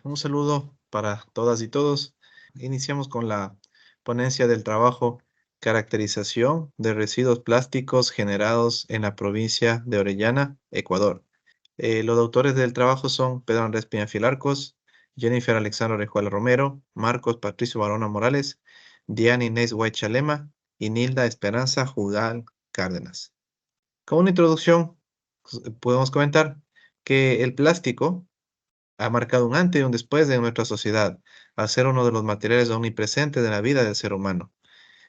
Un saludo para todas y todos. Iniciamos con la ponencia del trabajo Caracterización de residuos plásticos generados en la provincia de Orellana, Ecuador. Los autores del trabajo son Pedro Andrés Peñafiel-Arcos, Jennifer Alexandra Orejuela Romero, Marcos Patricio Barona Morales, Diana Inés Guaychalema y Nilda Esperanza Jugal Cárdenas. Como una introducción, podemos comentar que el plástico ha marcado un antes y un después de nuestra sociedad, al ser uno de los materiales omnipresentes de la vida del ser humano,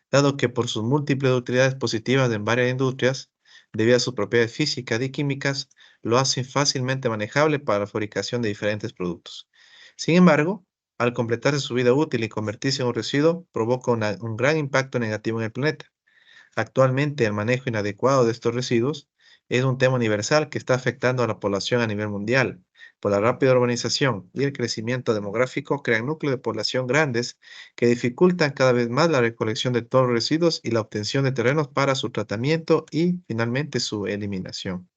dado que por sus múltiples utilidades positivas en varias industrias, debido a sus propiedades físicas y químicas, lo hacen fácilmente manejable para la fabricación de diferentes productos. Sin embargo, al completarse su vida útil y convertirse en un residuo, provoca un gran impacto negativo en el planeta. Actualmente, el manejo inadecuado de estos residuos es un tema universal que está afectando a la población a nivel mundial. Por la rápida urbanización y el crecimiento demográfico, crean núcleos de población grandes que dificultan cada vez más la recolección de todos los residuos y la obtención de terrenos para su tratamiento y, finalmente, su eliminación.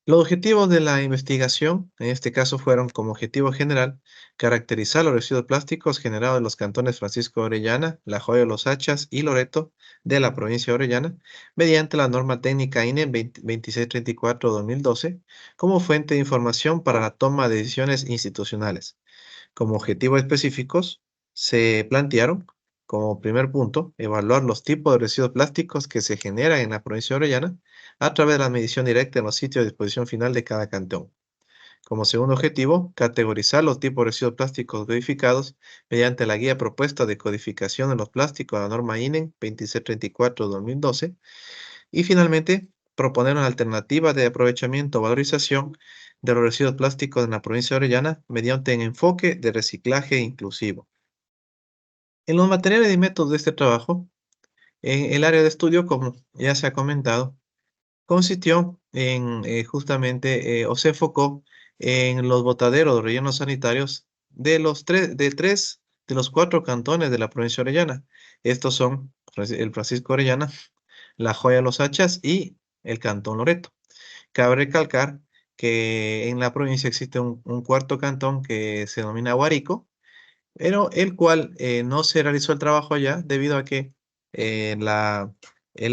Los objetivos de la investigación, en este caso, fueron como objetivo general caracterizar los residuos plásticos generados en los cantones Francisco de Orellana, La Joya de los Hachas y Loreto de la provincia de Orellana, mediante la norma técnica INE 2634-2012, como fuente de información para la toma de decisiones institucionales. Como objetivos específicos, se plantearon, como primer punto, evaluar los tipos de residuos plásticos que se generan en la provincia de Orellana a través de la medición directa en los sitios de disposición final de cada cantón. Como segundo objetivo, categorizar los tipos de residuos plásticos codificados mediante la guía propuesta de codificación de los plásticos a la norma INE 2634-2012. Y finalmente, proponer una alternativa de aprovechamiento o valorización de los residuos plásticos en la provincia de Orellana mediante un enfoque de reciclaje inclusivo. En los materiales y métodos de este trabajo, en el área de estudio, como ya se ha comentado, consistió en justamente o se enfocó en los botaderos de rellenos sanitarios de tres de los cuatro cantones de la provincia de Orellana. Estos son el Francisco Orellana, La Joya de los Hachas y el Cantón Loreto. Cabe recalcar que en la provincia existe un cuarto cantón que se denomina Guárico, pero el cual no se realizó el trabajo allá debido a que el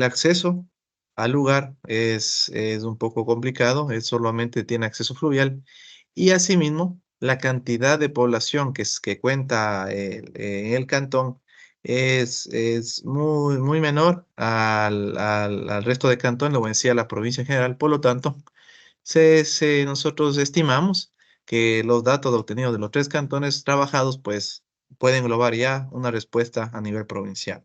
acceso al lugar es un poco complicado, es solamente tiene acceso fluvial y asimismo la cantidad de población que cuenta en el cantón es muy, muy menor al resto de cantones, o en sí a la provincia en general. Por lo tanto, nosotros estimamos que los datos obtenidos de los tres cantones trabajados, pues, pueden englobar ya una respuesta a nivel provincial.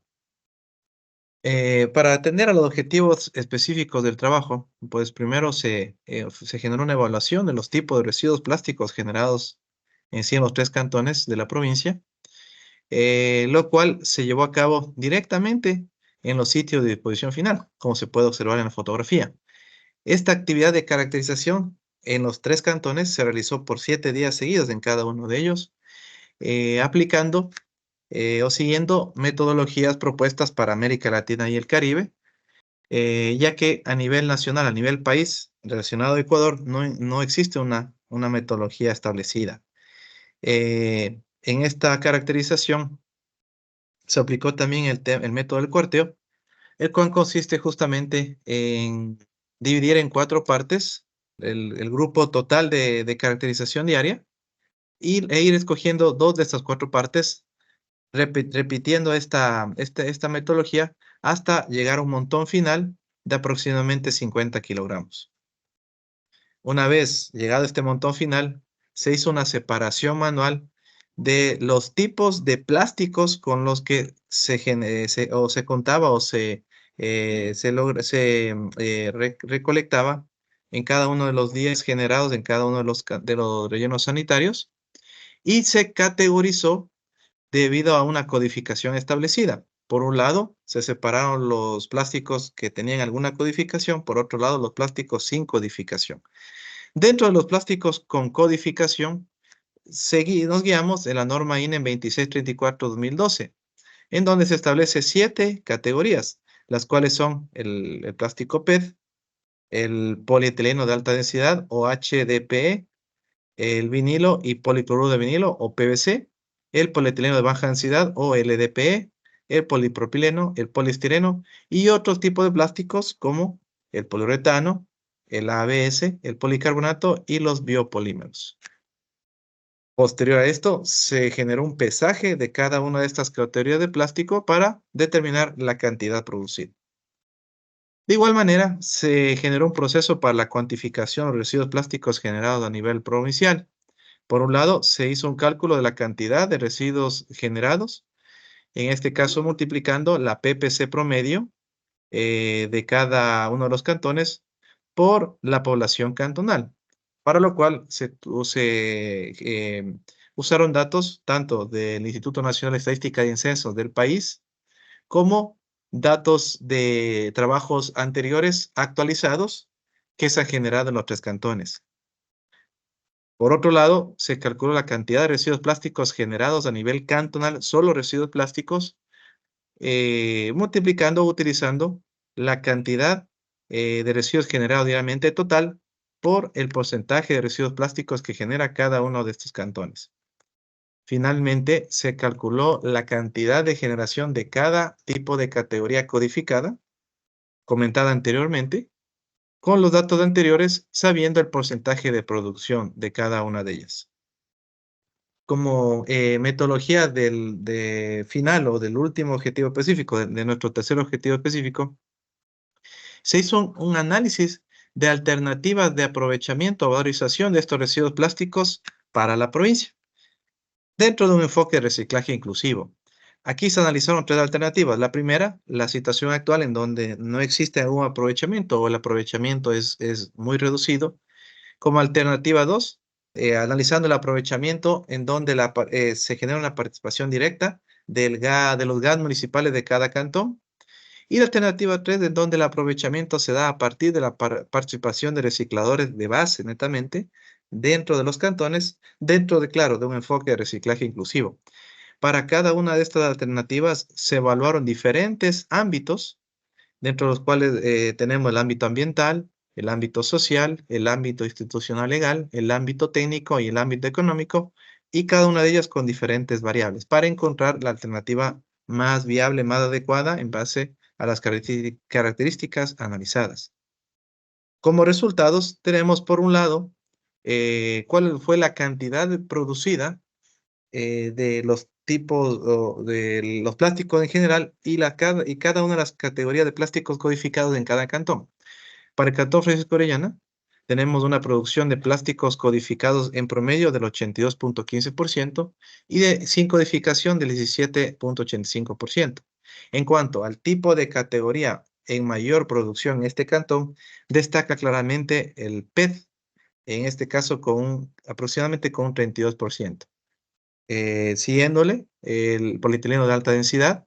Para atender a los objetivos específicos del trabajo, pues primero se generó una evaluación de los tipos de residuos plásticos generados en sí en los tres cantones de la provincia, lo cual se llevó a cabo directamente en los sitios de disposición final, como se puede observar en la fotografía. Esta actividad de caracterización en los tres cantones se realizó por 7 días seguidos en cada uno de ellos, aplicando o siguiendo metodologías propuestas para América Latina y el Caribe, ya que a nivel nacional, a nivel país relacionado a Ecuador, no existe una metodología establecida. En esta caracterización se aplicó también el método del cuarteo, el cual consiste justamente en dividir en cuatro partes el grupo total de caracterización diaria e ir escogiendo dos de estas cuatro partes, repitiendo esta metodología hasta llegar a un montón final de aproximadamente 50 kilogramos. Una vez llegado a este montón final, se hizo una separación manual de los tipos de plásticos con los que se contaba o recolectaba en cada uno de los días generados en cada uno de los rellenos sanitarios, y se categorizó debido a una codificación establecida. Por un lado, se separaron los plásticos que tenían alguna codificación, por otro lado, los plásticos sin codificación. Dentro de los plásticos con codificación, nos guiamos en la norma INE 2634-2012, en donde se establece 7 categorías, las cuales son el plástico PET, el polietileno de alta densidad o HDPE, el vinilo y policloruro de vinilo o PVC, el polietileno de baja densidad o LDPE, el polipropileno, el poliestireno y otros tipos de plásticos como el poliuretano, el ABS, el policarbonato y los biopolímeros. Posterior a esto, se generó un pesaje de cada una de estas categorías de plástico para determinar la cantidad producida. De igual manera, se generó un proceso para la cuantificación de residuos plásticos generados a nivel provincial. Por un lado, se hizo un cálculo de la cantidad de residuos generados, en este caso multiplicando la PPC promedio de cada uno de los cantones por la población cantonal, para lo cual usaron datos tanto del Instituto Nacional de Estadística y Censos del país como datos de trabajos anteriores actualizados que se han generado en los tres cantones. Por otro lado, se calculó la cantidad de residuos plásticos generados a nivel cantonal, solo residuos plásticos, multiplicando o utilizando la cantidad de residuos generados diariamente total por el porcentaje de residuos plásticos que genera cada uno de estos cantones. Finalmente, se calculó la cantidad de generación de cada tipo de categoría codificada, comentada anteriormente, con los datos anteriores, sabiendo el porcentaje de producción de cada una de ellas. Como metodología final o del último objetivo específico, de nuestro tercer objetivo específico, se hizo un análisis de alternativas de aprovechamiento o valorización de estos residuos plásticos para la provincia, dentro de un enfoque de reciclaje inclusivo. Aquí se analizaron tres alternativas. La primera, la situación actual en donde no existe algún aprovechamiento o el aprovechamiento es muy reducido. Como alternativa 2, analizando el aprovechamiento en donde se genera una participación directa de los gas municipales de cada cantón. Y la alternativa 3, en donde el aprovechamiento se da a partir de la participación de recicladores de base, netamente, dentro de los cantones, dentro de, claro, de un enfoque de reciclaje inclusivo. Para cada una de estas alternativas se evaluaron diferentes ámbitos, dentro de los cuales tenemos el ámbito ambiental, el ámbito social, el ámbito institucional legal, el ámbito técnico y el ámbito económico, y cada una de ellas con diferentes variables, para encontrar la alternativa más viable, más adecuada en base a las características analizadas. Como resultados, tenemos por un lado cuál fue la cantidad producida de los tipos de los plásticos en general y cada una de las categorías de plásticos codificados en cada cantón. Para el cantón Francisco Orellana, tenemos una producción de plásticos codificados en promedio del 82.15% y sin codificación del 17.85%. En cuanto al tipo de categoría en mayor producción en este cantón, destaca claramente el PET, en este caso aproximadamente con un 32%. Siguiéndole el polietileno de alta densidad,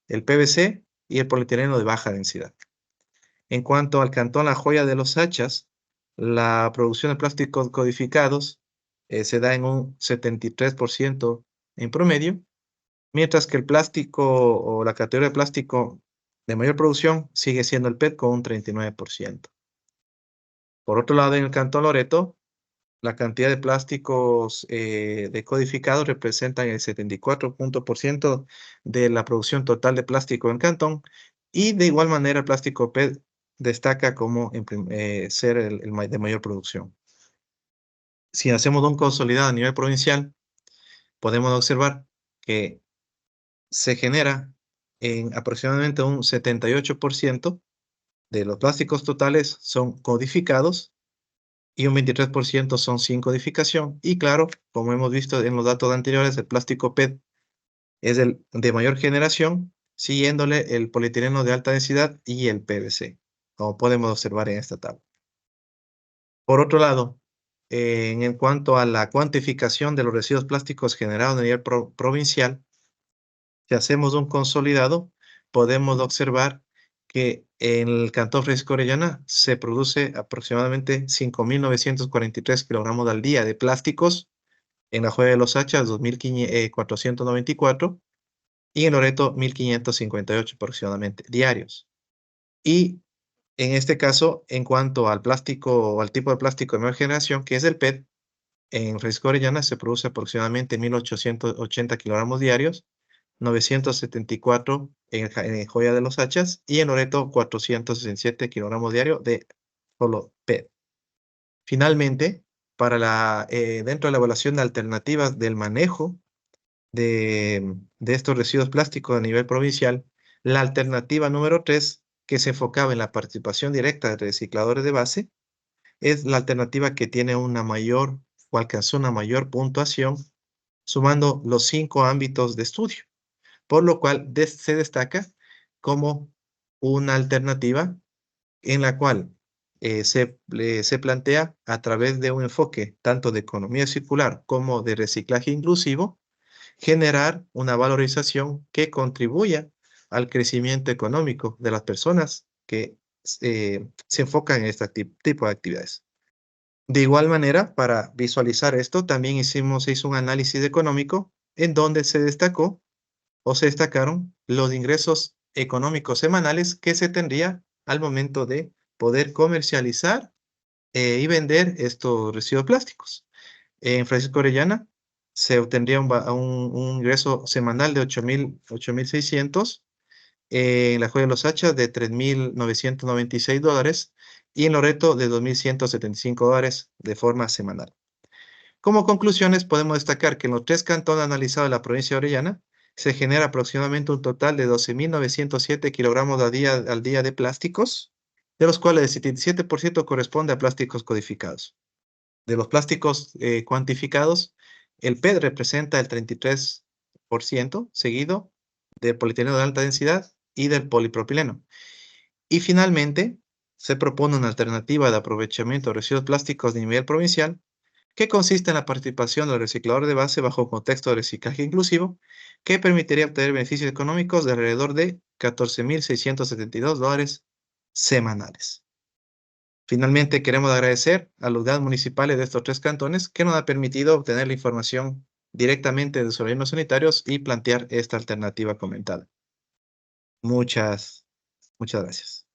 el PVC y el polietileno de baja densidad. En cuanto al cantón La Joya de los Hachas, la producción de plásticos codificados se da en un 73% en promedio, mientras que el plástico o la categoría de plástico de mayor producción sigue siendo el PET con un 39%. Por otro lado, en el cantón Loreto, la cantidad de plásticos decodificados representan el 74% de la producción total de plástico en Cantón, y de igual manera el plástico PET destaca como ser de mayor producción. Si hacemos un consolidado a nivel provincial, podemos observar que se genera en aproximadamente un 78% de los plásticos totales son codificados y un 23% son sin codificación. Y claro, como hemos visto en los datos anteriores, el plástico PET es el de mayor generación, siguiéndole el polietileno de alta densidad y el PVC, como podemos observar en esta tabla. Por otro lado, en cuanto a la cuantificación de los residuos plásticos generados a nivel provincial, si hacemos un consolidado, podemos observar que en el cantón Francisco Orellana se produce aproximadamente 5.943 kilogramos al día de plásticos, en la Joya de los Hachas 2.494 y en Loreto 1.558 aproximadamente diarios. Y en este caso, en cuanto al plástico o al tipo de plástico de menor generación, que es el PET, En Francisco Orellana se produce aproximadamente 1.880 kilogramos diarios, 974 en Joya de los Hachas y en Loreto 467 kilogramos diarios de solo PET. Finalmente, dentro de la evaluación de alternativas del manejo de estos residuos plásticos a nivel provincial, la alternativa número 3, que se enfocaba en la participación directa de recicladores de base, es la alternativa que tiene una mayor o alcanzó una mayor puntuación, sumando los 5 ámbitos de estudio, por lo cual se destaca como una alternativa en la cual se plantea a través de un enfoque tanto de economía circular como de reciclaje inclusivo, generar una valorización que contribuya al crecimiento económico de las personas que se enfocan en este tipo de actividades. De igual manera, para visualizar esto, también se hizo un análisis económico en donde se destacó o se destacaron los ingresos económicos semanales que se tendría al momento de poder comercializar y vender estos residuos plásticos. En Francisco Orellana se obtendría un ingreso semanal de 8.600, en la Joya de los Hachas de $3.996 y en Loreto de $2.175 de forma semanal. Como conclusiones, podemos destacar que en los 3 cantones analizados de la provincia de Orellana se genera aproximadamente un total de 12.907 kilogramos al día de plásticos, de los cuales el 77% corresponde a plásticos codificados. De los plásticos cuantificados, el PET representa el 33%, seguido del polietileno de alta densidad y del polipropileno. Y finalmente, se propone una alternativa de aprovechamiento de residuos plásticos de nivel provincial que consiste en la participación del reciclador de base bajo un contexto de reciclaje inclusivo, que permitiría obtener beneficios económicos de alrededor de $14.672 semanales. Finalmente, queremos agradecer a las unidades municipales de estos 3 cantones que nos ha permitido obtener la información directamente de sus organismos sanitarios y plantear esta alternativa comentada. Muchas gracias.